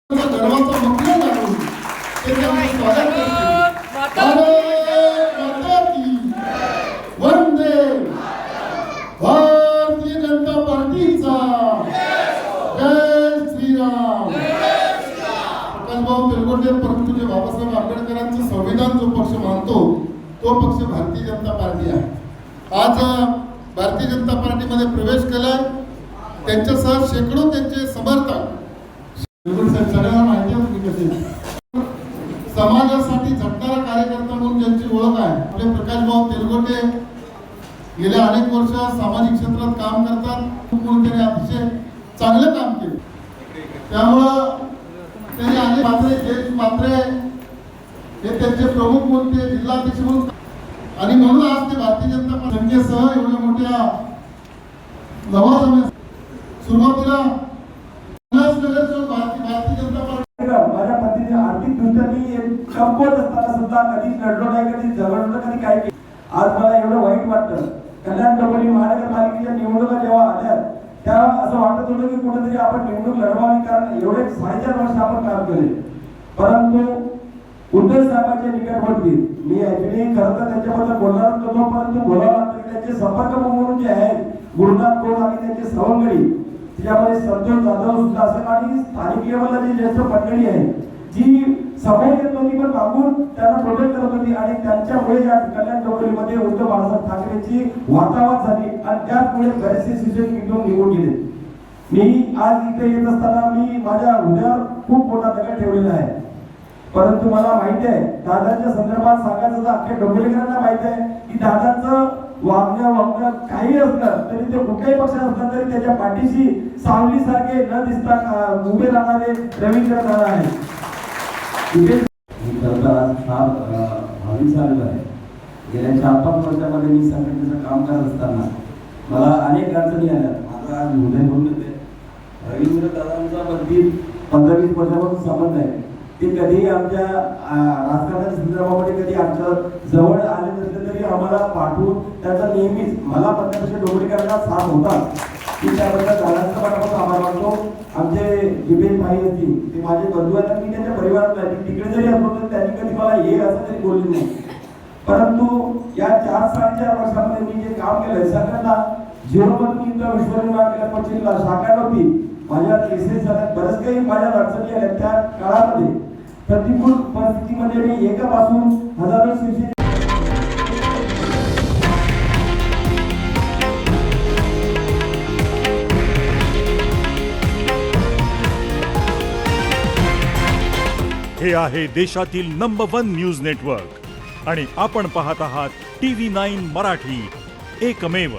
गर्वाचा मुद्दा लागून ते त्यांचे स्वागत करतील। वंदे भारतीय जनता पार्टीचा जय श्रीराम। प्रकाशभाऊ तेलगोटे परंतु जे बाबासाहेब आंबेडकरांचं संविधान जो पक्ष मानतो तो पक्ष भारतीय जनता पार्टी आहे। आज भारतीय जनता पार्टीमध्ये प्रवेश केलाय, त्यांच्यासह शेकडो त्यांचे समर्थक सगळ्यांना माहिती आहे कसे समाजासाठी झटणारा कार्यकर्ता म्हणून ज्यांची ओळख आहे आपले प्रकाशभाऊ तेलगोटे गेल्या अनेक वर्ष सामाजिक क्षेत्रात काम करतात म्हणून त्यांनी अतिशय चांगले काम केले। त्यामुळं त्यांनी अनेक मात्रे हे त्यांचे प्रमुख म्हणून ते जिल्हाध्यक्ष म्हणून आणि म्हणून आज ते भारतीय जनता पार्टीसह एवढ्या मोठ्या लवाजमे सुरुवातीला भारतीय जनता पार्टी माझ्या पत्नीने आर्थिक दृष्ट्या मी कमकुवत असताना सुद्धा कधी लढलो नाही, कधी झगडलो, कधी काही केलं। आज मला एवढं वाईट वाटतं। कल्याण डोंबिवली महानगरपालिकेच्या निवडणुका जेव्हा आल्या तेव्हा असं वाटत होतं की कुठेतरी आपण निवडणूक लढवावी, कारण एवढे 4.5 वर्ष आपण काम केले। परंतु उद्धव साहेबांच्या निकटवर्ती मी ऍक्च्युली खरं तर त्यांच्याबद्दल बोलणार नव्हतो, परंतु बोलावं लागतं। त्यांचे संपर्क म्हणून जे आहेत गुरुनाथ कोण आणि त्यांचे सवंगडी त्यामध्ये संतोष जाधव सुद्धा असं आणि स्थानिक लेवलला जे ज्येष्ठ मंडळी आहे जी समोर येत होती पण मागून त्यांना प्रोटेक्ट करत होती आणि त्यांच्यामुळे या कल्याण डोंबिवलीमध्ये उद्धव बाळासाहेब ठाकरेंची वातावरण झाली आणि त्यामुळे बरेचसे शिक्षक इथून निघून गेले। मी आज इथे येत असताना मी माझ्या हृदयावर खूप मोठा दगड ठेवलेला आहे, परंतु मला माहिती आहे दादांच्या संदर्भात सांगायचं तर अख्ख्या डोंबिवलीकरांना माहिती आहे की दादांचं वागणं काही असलं तरी ते कुठल्याही पक्षात असलं तरी त्याच्या पाठीशी सावली सारखे न दिसता उभे राहणारे रवींद्र दादा आहे। गेल्या 4-5 वर्षामध्ये मी संघटनेचं काम करत असताना मला अनेक अडचणी आल्या। माझा आज हृदय बोलून येते रवींद्र दादांचा अगदी 15-20 वर्षापासून संबंध आहे। ते कधी आमच्या राजकारणाच्या संदर्भामध्ये कधी आमच्या जवळ आले नसले तरी आम्हाला पाठवून त्याचा नेहमीच मला म्हणण्यापेक्षा डोंबिवलीकरांना साथ होता की त्याबद्दल दादांचा पाठवून आभार मानतो। आमचे विवेक भाई असतील ते माझे बंधू आहेत, मी त्यांच्या परिवारात आहे, तिकडे जरी असलो तरी त्यांनी कधी मला हे असं तरी बोलले नाही। परंतु या 4-4.5 वर्षामध्ये मी जे काम केलंय सगळ्यांना जीवनामधून इथं विश्वनिर्माण केल्या पक्षीला शाखा नव्हती माझ्या केसेस झाल्या, बरंच काही माझ्या अडचणी आल्या। त्या काळामध्ये प्रतिकूल परिस्थितीमध्ये मी एकापासून हजारो शिवसेने हे आहे देशातील नंबर 1 न्यूज नेटवर्क आणि आपण पाहत आहात TV9 मराठी, एकमेव।